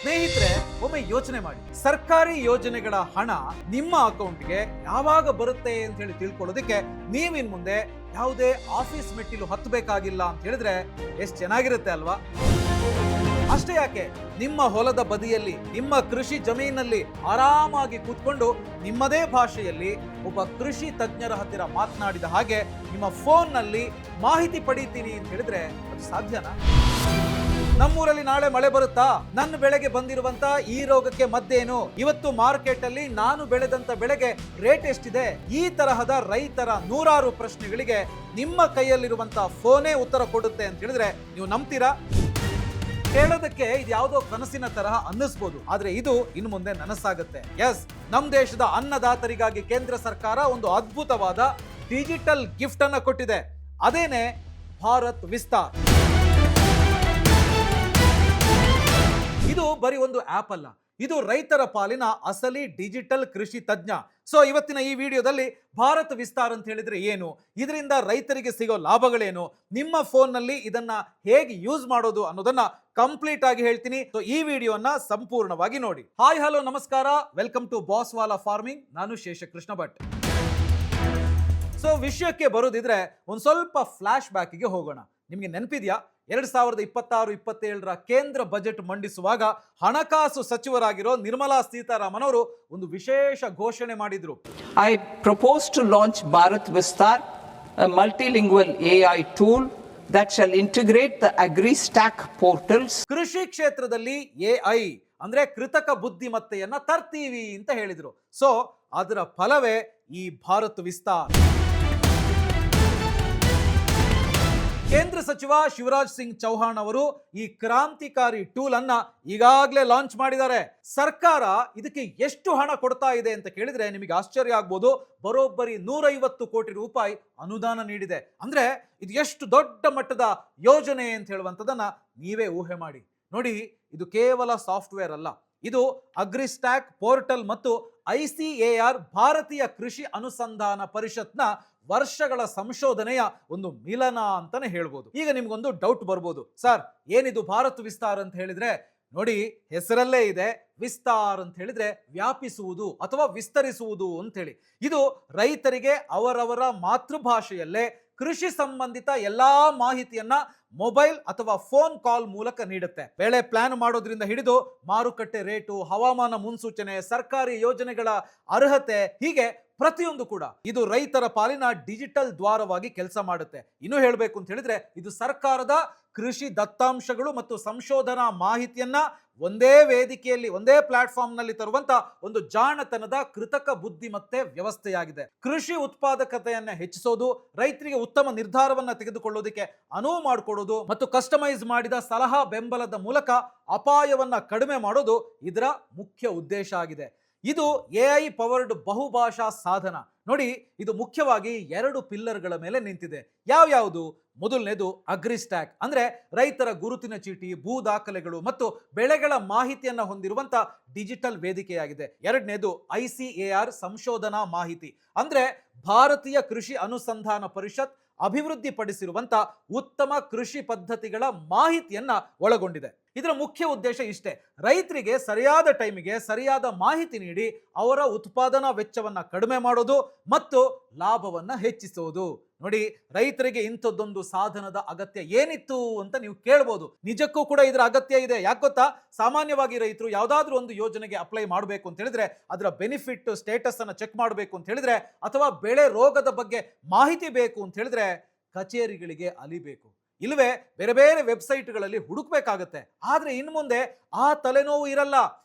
ಸ್ನೇಹಿತರೆ, ಒಮ್ಮೆ ಯೋಚನೆ ಮಾಡಿ, ಸರ್ಕಾರಿ ಯೋಜನೆಗಳ ಹಣ ನಿಮ್ಮ ಅಕೌಂಟ್ಗೆ ಯಾವಾಗ ಬರುತ್ತೆ ಅಂತ ಹೇಳಿ ತಿಳ್ಕೊಳ್ಳೋದಕ್ಕೆ ನೀವಿನ್ ಮುಂದೆ ಯಾವುದೇ ಆಫೀಸ್ ಮೆಟ್ಟಿಲು ಹತ್ತಬೇಕಾಗಿಲ್ಲ ಅಂತ ಹೇಳಿದ್ರೆ ಎಷ್ಟು ಚೆನ್ನಾಗಿರುತ್ತೆ ಅಲ್ವಾ? ಅಷ್ಟೇ ಯಾಕೆ, ನಿಮ್ಮ ಹೊಲದ ಬದಿಯಲ್ಲಿ ನಿಮ್ಮ ಕೃಷಿ ಜಮೀನಲ್ಲಿ ಆರಾಮಾಗಿ ಕೂತ್ಕೊಂಡು ನಿಮ್ಮದೇ ಭಾಷೆಯಲ್ಲಿ ಒಬ್ಬ ಕೃಷಿ ತಜ್ಞರ ಹತ್ತಿರ ಮಾತನಾಡಿದ ಹಾಗೆ ನಿಮ್ಮ ಫೋನ್ನಲ್ಲಿ ಮಾಹಿತಿ ಪಡೀತೀನಿ ಅಂತ ಹೇಳಿದ್ರೆ ಅದು ಸಾಧ್ಯನಾ? ನಮ್ಮೂರಲ್ಲಿ ನಾಳೆ ಮಳೆ ಬರುತ್ತಾ? ನನ್ನ ಬೆಳೆಗೆ ಬಂದಿರುವಂತ ಈ ರೋಗಕ್ಕೆ ಮದ್ದೇನು? ಇವತ್ತು ಮಾರ್ಕೆಟ್ ಅಲ್ಲಿ ನಾನು ಬೆಳೆದಂತ ಬೆಳೆಗೆ ರೇಟ್ ಎಷ್ಟಿದೆ? ಈ ತರಹದ ರೈತರ ನೂರಾರು ಪ್ರಶ್ನೆಗಳಿಗೆ ನಿಮ್ಮ ಕೈಯಲ್ಲಿರುವಂತ ಫೋನೇ ಉತ್ತರ ಕೊಡುತ್ತೆ ಅಂತ ಹೇಳಿದ್ರೆ ನೀವು ನಂಬ್ತೀರಾ? ಹೇಳೋದಕ್ಕೆ ಇದು ಯಾವುದೋ ಕನಸಿನ ತರಹ ಅನ್ನಿಸ್ಬೋದು, ಆದ್ರೆ ಇದು ಇನ್ನು ಮುಂದೆ ನನಸಾಗುತ್ತೆ. ಎಸ್, ನಮ್ಮ ದೇಶದ ಅನ್ನದಾತರಿಗಾಗಿ ಕೇಂದ್ರ ಸರ್ಕಾರ ಒಂದು ಅದ್ಭುತವಾದ ಡಿಜಿಟಲ್ ಗಿಫ್ಟ್ ಅನ್ನ ಕೊಟ್ಟಿದೆ. ಅದೇನೆ ಭಾರತ್ ವಿಸ್ತಾರ್. ಇದು ಬರೀ ಒಂದು ಆಪ್ ಅಲ್ಲ, ಇದು ರೈತರ ಪಾಲಿನ ಅಸಲಿ ಡಿಜಿಟಲ್ ಕೃಷಿ ತಜ್ಞ. ಸೊ ಇವತ್ತಿನ ಈ ವಿಡಿಯೋದಲ್ಲಿ ಭಾರತ್ ವಿಸ್ತಾರ್ ಅಂತ ಹೇಳಿದ್ರೆ ಏನು, ಇದರಿಂದ ರೈತರಿಗೆ ಸಿಗೋ ಲಾಭಗಳೇನು, ನಿಮ್ಮ ಫೋನ್ನಲ್ಲಿ ಇದನ್ನ ಹೇಗೆ ಯೂಸ್ ಮಾಡೋದು ಅನ್ನೋದನ್ನ ಕಂಪ್ಲೀಟ್ ಆಗಿ ಹೇಳ್ತೀನಿ. ಸೊ ಈ ವಿಡಿಯೋನ ಸಂಪೂರ್ಣವಾಗಿ ನೋಡಿ. ಹಾಯ್ ಹಲೋ ನಮಸ್ಕಾರ, ವೆಲ್ಕಮ್ ಟು ಬಾಸ್ವಾಲಾ ಫಾರ್ಮಿಂಗ್. ನಾನು ಶೇಷಕೃಷ್ಣ ಭಟ್. ಸೊ ವಿಷಯಕ್ಕೆ ಬರೋದಿದ್ರೆ ಒಂದು ಸ್ವಲ್ಪ ಫ್ಲಾಶ್ ಬ್ಯಾಕಿಗೆ ಹೋಗೋಣ. ನಿಮಗೆ ನೆನಪಿದ್ಯಾ, 2026-27ರ ಕೇಂದ್ರ ಬಜೆಟ್ ಮಂಡಿಸುವಾಗ ಹಣಕಾಸು ಸಚಿವರಾಗಿರೋ ನಿರ್ಮಲಾ ಸೀತಾರಾಮನ್ ಅವರು ಒಂದು ವಿಶೇಷ ಘೋಷಣೆ ಮಾಡಿದ್ರು. I propose to launch Bharat Vistar, a multilingual AI tool that shall integrate the AgriStack portals. ಕೃಷಿ ಕ್ಷೇತ್ರದಲ್ಲಿ AI ಅಂದ್ರೆ ಕೃತಕ ಬುದ್ಧಿಮತ್ತೆಯನ್ನ ತರ್ತೀವಿ ಅಂತ ಹೇಳಿದ್ರು. ಸೊ ಅದರ ಫಲವೇ ಈ ಭಾರತ್ ವಿಸ್ತಾರ್. ಕೇಂದ್ರ ಸಚಿವ ಶಿವರಾಜ್ ಸಿಂಗ್ ಚೌಹಾಣ್ ಅವರು ಈ ಕ್ರಾಂತಿಕಾರಿ ಟೂಲ್ ಅನ್ನ ಈಗಾಗಲೇ ಲಾಂಚ್ ಮಾಡಿದ್ದಾರೆ. ಸರ್ಕಾರ ಇದಕ್ಕೆ ಎಷ್ಟು ಹಣ ಕೊಡ್ತಾ ಇದೆ ಅಂತ ಕೇಳಿದ್ರೆ ನಿಮಗೆ ಆಶ್ಚರ್ಯ ಆಗ್ಬೋದು. ಬರೋಬ್ಬರಿ 150 ಕೋಟಿ ರೂಪಾಯಿ ಅನುದಾನ ನೀಡಿದೆ. ಅಂದ್ರೆ ಇದು ಎಷ್ಟು ದೊಡ್ಡ ಮಟ್ಟದ ಯೋಜನೆ ಅಂತ ಹೇಳುವಂಥದ್ದನ್ನ ನೀವೇ ಊಹೆ ಮಾಡಿ. ನೋಡಿ, ಇದು ಕೇವಲ ಸಾಫ್ಟ್ವೇರ್ ಅಲ್ಲ, ಇದು ಅಗ್ರಿಸ್ಟ್ಯಾಕ್ ಪೋರ್ಟಲ್ ಮತ್ತು ICAR ಭಾರತೀಯ ಕೃಷಿ ಅನುಸಂಧಾನ ಪರಿಷತ್ನ ವರ್ಷಗಳ ಸಂಶೋಧನೆಯ ಒಂದು ಮಿಲನ ಅಂತಾನೆ ಹೇಳ್ಬೋದು. ಈಗ ನಿಮ್ಗೊಂದು ಡೌಟ್ ಬರ್ಬೋದು, ಸರ್ ಏನಿದು ಭಾರತ್ ವಿಸ್ತಾರ್ ಅಂತ ಹೇಳಿದ್ರೆ? ನೋಡಿ, ಹೆಸರಲ್ಲೇ ಇದೆ, ವಿಸ್ತಾರ್ ಅಂತ ಹೇಳಿದ್ರೆ ವ್ಯಾಪಿಸುವುದು ಅಥವಾ ವಿಸ್ತರಿಸುವುದು ಅಂತ ಹೇಳಿ. ಇದು ರೈತರಿಗೆ ಅವರವರ ಮಾತೃಭಾಷೆಯಲ್ಲೇ ಕೃಷಿ ಸಂಬಂಧಿತ ಎಲ್ಲಾ ಮಾಹಿತಿಯನ್ನ ಮೊಬೈಲ್ ಅಥವಾ ಫೋನ್ ಕಾಲ್ ಮೂಲಕ ನೀಡುತ್ತೆ. ಬೆಳೆ ಪ್ಲಾನ್ ಮಾಡೋದ್ರಿಂದ ಹಿಡಿದು ಮಾರುಕಟ್ಟೆ ರೇಟು, ಹವಾಮಾನ ಮುನ್ಸೂಚನೆ, ಸರ್ಕಾರಿ ಯೋಜನೆಗಳ ಅರ್ಹತೆ, ಹೀಗೆ ಪ್ರತಿಯೊಂದು ಕೂಡ ಇದು ರೈತರ ಪಾಲಿನ ಡಿಜಿಟಲ್ ದ್ವಾರವಾಗಿ ಕೆಲಸ ಮಾಡುತ್ತೆ. ಇನ್ನು ಹೇಳಬೇಕು ಅಂತ ಹೇಳಿದ್ರೆ ಇದು ಸರ್ಕಾರದ ಕೃಷಿ ದತ್ತಾಂಶಗಳು ಮತ್ತು ಸಂಶೋಧನಾ ಮಾಹಿತಿಯನ್ನ ಒಂದೇ ವೇದಿಕೆಯಲ್ಲಿ, ಒಂದೇ ಪ್ಲಾಟ್ಫಾರ್ಮ್ ನಲ್ಲಿ ತರುವಂತ ಒಂದು ಜಾಣತನದ ಕೃತಕ ಬುದ್ಧಿಮತ್ತೆ ವ್ಯವಸ್ಥೆಯಾಗಿದೆ. ಕೃಷಿ ಉತ್ಪಾದಕತೆಯನ್ನ ಹೆಚ್ಚಿಸೋದು, ರೈತರಿಗೆ ಉತ್ತಮ ನಿರ್ಧಾರವನ್ನ ತೆಗೆದುಕೊಳ್ಳೋದಕ್ಕೆ ಅನುವು ಮಾಡಿಕೊಡೋದು ಮತ್ತು ಕಸ್ಟಮೈಸ್ ಮಾಡಿದ ಸಲಹಾ ಬೆಂಬಲದ ಮೂಲಕ ಅಪಾಯವನ್ನ ಕಡಿಮೆ ಮಾಡೋದು ಇದರ ಮುಖ್ಯ ಉದ್ದೇಶ ಆಗಿದೆ. ಇದು AI ಪವರ್ಡ್ ಬಹುಭಾಷಾ ಸಾಧನ. ನೋಡಿ, ಇದು ಮುಖ್ಯವಾಗಿ 2 ಪಿಲ್ಲರ್ಗಳ ಮೇಲೆ ನಿಂತಿದೆ. ಯಾವ್ಯಾವುದು? ಮೊದಲನೇದು ಅಗ್ರಿಸ್ಟ್ಯಾಕ್, ಅಂದ್ರೆ ರೈತರ ಗುರುತಿನ ಚೀಟಿ, ಭೂ ದಾಖಲೆಗಳು ಮತ್ತು ಬೆಳೆಗಳ ಮಾಹಿತಿಯನ್ನ ಹೊಂದಿರುವಂತ ಡಿಜಿಟಲ್ ವೇದಿಕೆಯಾಗಿದೆ. ಎರಡನೇದು ICAR ಸಂಶೋಧನಾ ಮಾಹಿತಿ, ಅಂದ್ರೆ ಭಾರತೀಯ ಕೃಷಿ ಅನುಸಂಧಾನ ಪರಿಷತ್ ಅಭಿವೃದ್ಧಿಪಡಿಸಿರುವಂತ ಉತ್ತಮ ಕೃಷಿ ಪದ್ಧತಿಗಳ ಮಾಹಿತಿಯನ್ನ ಒಳಗೊಂಡಿದೆ. ಇದರ ಮುಖ್ಯ ಉದ್ದೇಶ ಇಷ್ಟೇ, ರೈತರಿಗೆ ಸರಿಯಾದ ಟೈಮಿಗೆ ಸರಿಯಾದ ಮಾಹಿತಿ ನೀಡಿ ಅವರ ಉತ್ಪಾದನಾ ವೆಚ್ಚವನ್ನ ಕಡಿಮೆ ಮಾಡೋದು ಮತ್ತು ಲಾಭವನ್ನ ಹೆಚ್ಚಿಸೋದು. ನೋಡಿ, ರೈತರಿಗೆ ಇಂಥದ್ದೊಂದು ಸಾಧನದ ಅಗತ್ಯ ಏನಿತ್ತು ಅಂತ ನೀವು ಕೇಳ್ಬೋದು. ನಿಜಕ್ಕೂ ಕೂಡ ಇದರ ಅಗತ್ಯ ಇದೆ. ಯಾಕೆ ಗೊತ್ತಾ? ಸಾಮಾನ್ಯವಾಗಿ ರೈತರು ಯಾವ್ದಾದ್ರೂ ಒಂದು ಯೋಜನೆಗೆ ಅಪ್ಲೈ ಮಾಡಬೇಕು ಅಂತ ಹೇಳಿದ್ರೆ ಅದರ ಬೆನಿಫಿಟ್ ಸ್ಟೇಟಸ್ ಅನ್ನ ಚೆಕ್ ಮಾಡಬೇಕು ಅಂತ ಹೇಳಿದ್ರೆ ಅಥವಾ ಬೆಳೆ ರೋಗದ ಬಗ್ಗೆ ಮಾಹಿತಿ ಬೇಕು ಅಂತ ಹೇಳಿದ್ರೆ ಕಚೇರಿಗಳಿಗೆ ಅಲಿಬೇಕು, ಇಲ್ಲವೇ ಬೇರೆ ಬೇರೆ ವೆಬ್ಸೈಟ್ಗಳಲ್ಲಿ ಹುಡುಕ್ಬೇಕಾಗತ್ತೆ. ಆದ್ರೆ ಇನ್ನು ಮುಂದೆ ಆ ತಲೆನೋವು ಇರಲ್ಲ.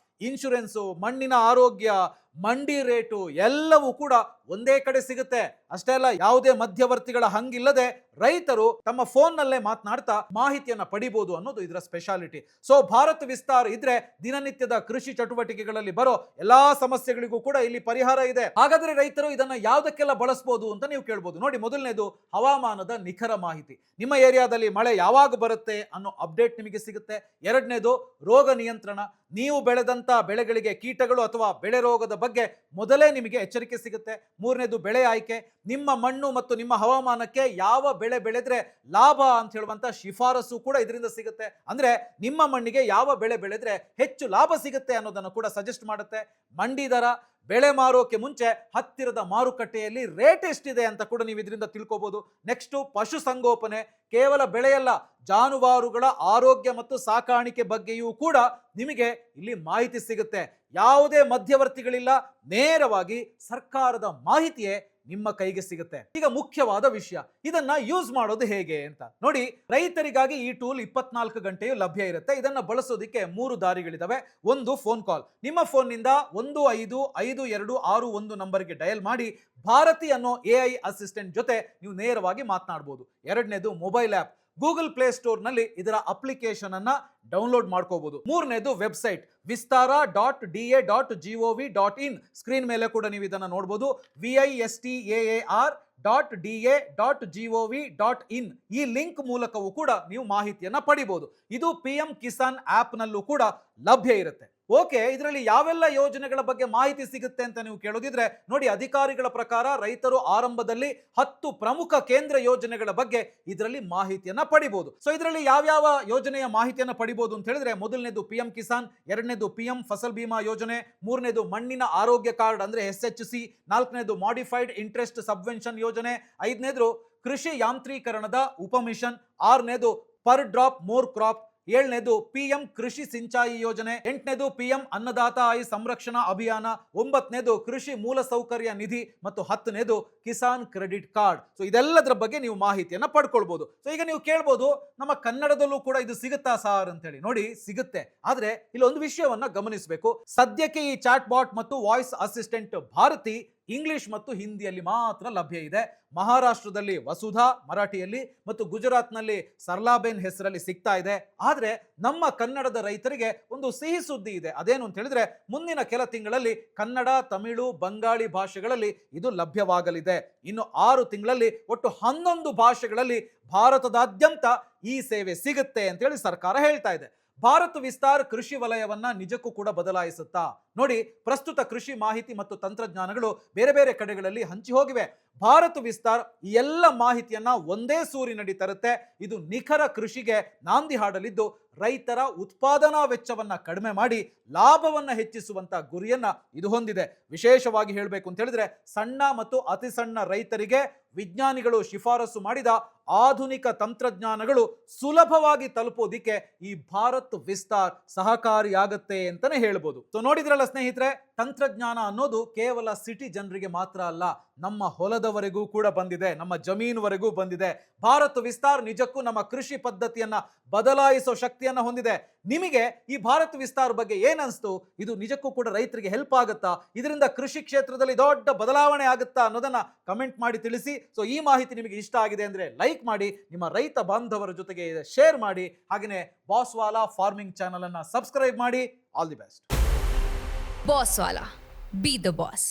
ಇನ್ಶೂರೆನ್ಸು, ಮಣ್ಣಿನ ಆರೋಗ್ಯ, ಮಂಡಿ ರೇಟು ಎಲ್ಲವೂ ಕೂಡ ಒಂದೇ ಕಡೆ ಸಿಗುತ್ತೆ. ಅಷ್ಟೇ ಅಲ್ಲ, ಯಾವುದೇ ಮಧ್ಯವರ್ತಿಗಳ ಹಂಗಿಲ್ಲದೆ ರೈತರು ತಮ್ಮ ಫೋನ್ ನಲ್ಲೇ ಮಾತನಾಡ್ತಾ ಮಾಹಿತಿಯನ್ನ ಪಡಿಬಹುದು ಅನ್ನೋದು ಇದರ ಸ್ಪೆಷಾಲಿಟಿ. ಸೊ ಭಾರತ್ ವಿಸ್ತಾರ್ ಇದ್ರೆ ದಿನನಿತ್ಯದ ಕೃಷಿ ಚಟುವಟಿಕೆಗಳಲ್ಲಿ ಬರೋ ಎಲ್ಲಾ ಸಮಸ್ಯೆಗಳಿಗೂ ಕೂಡ ಇಲ್ಲಿ ಪರಿಹಾರ ಇದೆ. ಹಾಗಾದ್ರೆ ರೈತರು ಇದನ್ನ ಯಾವ್ದಕ್ಕೆಲ್ಲ ಬಳಸಬಹುದು ಅಂತ ನೀವು ಕೇಳ್ಬೋದು. ನೋಡಿ, ಮೊದಲನೇದು ಹವಾಮಾನದ ನಿಖರ ಮಾಹಿತಿ. ನಿಮ್ಮ ಏರಿಯಾದಲ್ಲಿ ಮಳೆ ಯಾವಾಗ ಬರುತ್ತೆ ಅನ್ನೋ ಅಪ್ಡೇಟ್ ನಿಮಗೆ ಸಿಗುತ್ತೆ. ಎರಡನೇದು ರೋಗ ನಿಯಂತ್ರಣ. ನೀವು ಬೆಳೆದಂತ ಬೆಳೆಗಳಿಗೆ ಕೀಟಗಳು ಅಥವಾ ಬೆಳೆ ರೋಗದ ಬಗ್ಗೆ ಮೊದಲೇ ನಿಮಗೆ ಎಚ್ಚರಿಕೆ ಸಿಗುತ್ತೆ. ಮೂರನೇದು ಬೆಳೆ ಆಯ್ಕೆ, ನಿಮ್ಮ ಮಣ್ಣು ಮತ್ತು ನಿಮ್ಮ ಹವಾಮಾನಕ್ಕೆ ಯಾವ ಬೆಳೆ ಬೆಳೆದ್ರೆ ಲಾಭ ಅಂತ ಹೇಳುವಂತ ಶಿಫಾರಸು ಕೂಡ ಇದರಿಂದ ಸಿಗುತ್ತೆ. ಅಂದ್ರೆ ನಿಮ್ಮ ಮಣ್ಣಿಗೆ ಯಾವ ಬೆಳೆ ಬೆಳೆದ್ರೆ ಹೆಚ್ಚು ಲಾಭ ಸಿಗುತ್ತೆ ಅನ್ನೋದನ್ನು ಕೂಡ ಸಜೆಸ್ಟ್ ಮಾಡುತ್ತೆ. ಮಂಡಿ ದರ, ಬೆಳೆ ಮಾರೋಕೆ ಮುಂಚೆ ಹತ್ತಿರದ ಮಾರುಕಟ್ಟೆಯಲ್ಲಿ ರೇಟ್ ಎಷ್ಟಿದೆ ಅಂತ ಕೂಡ ನೀವು ಇದರಿಂದ ತಿಳ್ಕೋಬಹುದು. ನೆಕ್ಸ್ಟ್ ಪಶು ಸಂಗೋಪನೆ, ಕೇವಲ ಬೆಳೆಯಲ್ಲ, ಜಾನುವಾರುಗಳ ಆರೋಗ್ಯ ಮತ್ತು ಸಾಕಾಣಿಕೆ ಬಗ್ಗೆಯೂ ಕೂಡ ನಿಮಗೆ ಇಲ್ಲಿ ಮಾಹಿತಿ ಸಿಗುತ್ತೆ. ಯಾವುದೇ ಮಧ್ಯವರ್ತಿಗಳಿಲ್ಲ, ನೇರವಾಗಿ ಸರ್ಕಾರದ ಮಾಹಿತಿಯೇ ನಿಮ್ಮ ಕೈಗೆ ಸಿಗುತ್ತೆ. ಈಗ ಮುಖ್ಯವಾದ ವಿಷಯ, ಇದನ್ನ ಯೂಸ್ ಮಾಡೋದು ಹೇಗೆ ಅಂತ ನೋಡಿ. ರೈತರಿಗಾಗಿ ಈ ಟೂಲ್ 24 ಗಂಟೆಯೂ ಲಭ್ಯ ಇರುತ್ತೆ. ಇದನ್ನ ಬಳಸೋದಿಕ್ಕೆ 3 ದಾರಿಗಳಿದಾವೆ. ಒಂದು, ಫೋನ್ ಕಾಲ್. ನಿಮ್ಮ ಫೋನ್ನಿಂದ 155261 ನಂಬರ್ಗೆ ಡಯಲ್ ಮಾಡಿ ಭಾರತಿ ಅನ್ನೋ AI ಅಸಿಸ್ಟೆಂಟ್ ಜೊತೆ ನೀವು ನೇರವಾಗಿ ಮಾತನಾಡಬಹುದು. ಎರಡನೇದು, mobile app. Google Play store ನಲ್ಲಿ ಇದರ ಅಪ್ಲಿಕೇಶನ್ ಅನ್ನ ಡೌನ್ಲೋಡ್ ಮಾಡ್ಕೋಬಹುದು. ಮೂರನೇದು, ವೆಬ್ಸೈಟ್ vistara.da.gov.in. ಸ್ಕ್ರೀನ್ ಮೇಲೆ ಕೂಡ ನೀವು ಇದನ್ನ ನೋಡಬಹುದು. vistar.da.gov.in. ಈ ಲಿಂಕ್ ಮೂಲಕವೂ ಕೂಡ ನೀವು ಮಾಹಿತಿಯನ್ನ ಪಡಿಬಹುದು. ಇದು PM ಕಿಸಾನ್ ಆಪ್ ನಲ್ಲೂ ಕೂಡ ಲಭ್ಯ ಇರುತ್ತೆ. ಓಕೆ, ಇದರಲ್ಲಿ ಯಾವೆಲ್ಲ ಯೋಜನೆಗಳ ಬಗ್ಗೆ ಮಾಹಿತಿ ಸಿಗುತ್ತೆ ಅಂತ ನೀವು ಕೇಳೋದಿದ್ರೆ ನೋಡಿ, ಅಧಿಕಾರಿಗಳ ಪ್ರಕಾರ ರೈತರು ಆರಂಭದಲ್ಲಿ 10 ಪ್ರಮುಖ ಕೇಂದ್ರ ಯೋಜನೆಗಳ ಬಗ್ಗೆ ಇದರಲ್ಲಿ ಮಾಹಿತಿಯನ್ನ ಪಡಿಬಹುದು. ಸೊ ಇದರಲ್ಲಿ ಯಾವ್ಯಾವ ಯೋಜನೆಯ ಮಾಹಿತಿಯನ್ನ ಪಡಿಬಹುದು ಅಂತ ಹೇಳಿದ್ರೆ, ಮೊದಲನೇದು PM ಕಿಸಾನ್, ಎರಡನೇದು PM ಫಸಲ್ ಬಿಮಾ ಯೋಜನೆ, ಮೂರನೇದು ಮಣ್ಣಿನ ಆರೋಗ್ಯ ಕಾರ್ಡ್ ಅಂದ್ರೆ SHC, ನಾಲ್ಕನೇದು ಮಾಡಿಫೈಡ್ ಇಂಟ್ರೆಸ್ಟ್ ಸಬ್ವೆನ್ಷನ್ ಯೋಜನೆ, ಐದನೇದು ಕೃಷಿ ಯಾಂತ್ರೀಕರಣದ ಉಪಮಿಷನ್, ಆರನೇದು ಪರ್ ಡ್ರಾಪ್ ಮೋರ್ ಕ್ರಾಪ್, ಏಳನೇದು PM ಕೃಷಿ ಸಿಂಚಾಯಿ ಯೋಜನೆ, ಎಂಟನೇದು PM ಅನ್ನದಾತ ಆಯಿ ಸಂರಕ್ಷಣಾ ಅಭಿಯಾನ, ಒಂಬತ್ತನೇದು ಕೃಷಿ ಮೂಲಸೌಕರ್ಯ ನಿಧಿ ಮತ್ತು 10ನೇದು ಕಿಸಾನ್ ಕ್ರೆಡಿಟ್ ಕಾರ್ಡ್. ಸೊ ಇದೆಲ್ಲದರ ಬಗ್ಗೆ ನೀವು ಮಾಹಿತಿಯನ್ನ ಪಡ್ಕೊಳ್ಬಹುದು. ಸೊ ಈಗ ನೀವು ಕೇಳ್ಬೋದು, ನಮ್ಮ ಕನ್ನಡದಲ್ಲೂ ಕೂಡ ಇದು ಸಿಗುತ್ತಾ ಸಾರ್ ಅಂತ ಹೇಳಿ. ನೋಡಿ, ಸಿಗುತ್ತೆ. ಆದ್ರೆ ಇಲ್ಲಿ ಒಂದು ವಿಷಯವನ್ನ ಗಮನಿಸಬೇಕು. ಸದ್ಯಕ್ಕೆ ಈ ಚಾಟ್ ಬಾಟ್ ಮತ್ತು ವಾಯ್ಸ್ ಅಸಿಸ್ಟೆಂಟ್ ಭಾರತಿ ಇಂಗ್ಲಿಷ್ ಮತ್ತು ಹಿಂದಿಯಲ್ಲಿ ಮಾತ್ರ ಲಭ್ಯ ಇದೆ. ಮಹಾರಾಷ್ಟ್ರದಲ್ಲಿ ವಸುಧಾ ಮರಾಠಿಯಲ್ಲಿ ಮತ್ತು ಗುಜರಾತ್ನಲ್ಲಿ ಸರ್ಲಾಬೇನ್ ಹೆಸರಲ್ಲಿ ಸಿಗ್ತಾ ಇದೆ. ಆದ್ರೆ ನಮ್ಮ ಕನ್ನಡದ ರೈತರಿಗೆ ಒಂದು ಸಿಹಿ ಸುದ್ದಿ ಇದೆ. ಅದೇನು ಅಂತ ಹೇಳಿದ್ರೆ, ಮುಂದಿನ ಕೆಲ ತಿಂಗಳಲ್ಲಿ ಕನ್ನಡ, ತಮಿಳು, ಬಂಗಾಳಿ ಭಾಷೆಗಳಲ್ಲಿ ಇದು ಲಭ್ಯವಾಗಲಿದೆ. ಇನ್ನು 6 ತಿಂಗಳಲ್ಲಿ ಒಟ್ಟು 11 ಭಾಷೆಗಳಲ್ಲಿ ಭಾರತದಾದ್ಯಂತ ಈ ಸೇವೆ ಸಿಗುತ್ತೆ ಅಂತ ಹೇಳಿ ಸರ್ಕಾರ ಹೇಳ್ತಾ ಇದೆ. ಭಾರತ್ ವಿಸ್ತಾರ್ ಕೃಷಿ ವಲಯವನ್ನ ನಿಜಕ್ಕೂ ಕೂಡ ಬದಲಾಯಿಸುತ್ತಾ? ನೋಡಿ, ಪ್ರಸ್ತುತ ಕೃಷಿ ಮಾಹಿತಿ ಮತ್ತು ತಂತ್ರಜ್ಞಾನಗಳು ಬೇರೆ ಬೇರೆ ಕಡೆಗಳಲ್ಲಿ ಹಂಚಿ ಹೋಗಿವೆ. ಭಾರತ್ ವಿಸ್ತಾರ್ ಈ ಎಲ್ಲ ಮಾಹಿತಿಯನ್ನ ಒಂದೇ ಸೂರಿನಡಿ ತರುತ್ತೆ. ಇದು ನಿಖರ ಕೃಷಿಗೆ ನಾಂದಿ ಹಾಡಲಿದ್ದು, ರೈತರ ಉತ್ಪಾದನಾ ವೆಚ್ಚವನ್ನ ಕಡಿಮೆ ಮಾಡಿ ಲಾಭವನ್ನ ಹೆಚ್ಚಿಸುವಂತ ಗುರಿಯನ್ನ ಇದು ಹೊಂದಿದೆ. ವಿಶೇಷವಾಗಿ ಹೇಳಬೇಕು ಅಂತ ಹೇಳಿದ್ರೆ, ಸಣ್ಣ ಮತ್ತು ಅತಿ ಸಣ್ಣ ರೈತರಿಗೆ ವಿಜ್ಞಾನಿಗಳು ಶಿಫಾರಸು ಮಾಡಿದ ಆಧುನಿಕ ತಂತ್ರಜ್ಞಾನಗಳು ಸುಲಭವಾಗಿ ತಲುಪೋದಿಕ್ಕೆ ಈ ಭಾರತ್ ವಿಸ್ತಾರ್ ಸಹಕಾರಿಯಾಗತ್ತೆ ಅಂತಾನೆ ಹೇಳ್ಬೋದು. ಸೊ ನೋಡಿದ್ರಲ್ಲ ಸ್ನೇಹಿತರೆ, ತಂತ್ರಜ್ಞಾನ ಅನ್ನೋದು ಕೇವಲ ಸಿಟಿ ಜನರಿಗೆ ಮಾತ್ರ ಅಲ್ಲ, ನಮ್ಮ ಹೊಲದವರೆಗೂ ಕೂಡ ಬಂದಿದೆ, ನಮ್ಮ ಜಮೀನುವರೆಗೂ ಬಂದಿದೆ. ಭಾರತ್ ವಿಸ್ತಾರ್ ನಿಜಕ್ಕೂ ನಮ್ಮ ಕೃಷಿ ಪದ್ಧತಿಯನ್ನ ಬದಲಾಯಿಸೋ ಶಕ್ತಿಯನ್ನ ಹೊಂದಿದೆ. ನಿಮಗೆ ಈ ಭಾರತ್ ವಿಸ್ತಾರ್ ಬಗ್ಗೆ ಏನನ್ಸ್ತು? ಇದು ನಿಜಕ್ಕೂ ಕೂಡ ರೈತರಿಗೆ ಹೆಲ್ಪ್ ಆಗುತ್ತಾ? ಇದರಿಂದ ಕೃಷಿ ಕ್ಷೇತ್ರದಲ್ಲಿ ದೊಡ್ಡ ಬದಲಾವಣೆ ಆಗುತ್ತಾ ಅನ್ನೋದನ್ನ ಕಮೆಂಟ್ ಮಾಡಿ ತಿಳಿಸಿ. ಸೊ ಈ ಮಾಹಿತಿ ನಿಮಗೆ ಇಷ್ಟ ಆಗಿದೆ ಅಂದ್ರೆ ಲೈಕ್ ಮಾಡಿ, ನಿಮ್ಮ ರೈತ ಬಾಂಧವರ ಜೊತೆಗೆ ಶೇರ್ ಮಾಡಿ, ಹಾಗೆಯೇ ಬಾಸ್ವಾಲಾ ಫಾರ್ಮಿಂಗ್ ಚಾನಲ್ ಅನ್ನ ಸಬ್ಸ್ಕ್ರೈಬ್ ಮಾಡಿ. All the best. Bosswala. Be the boss.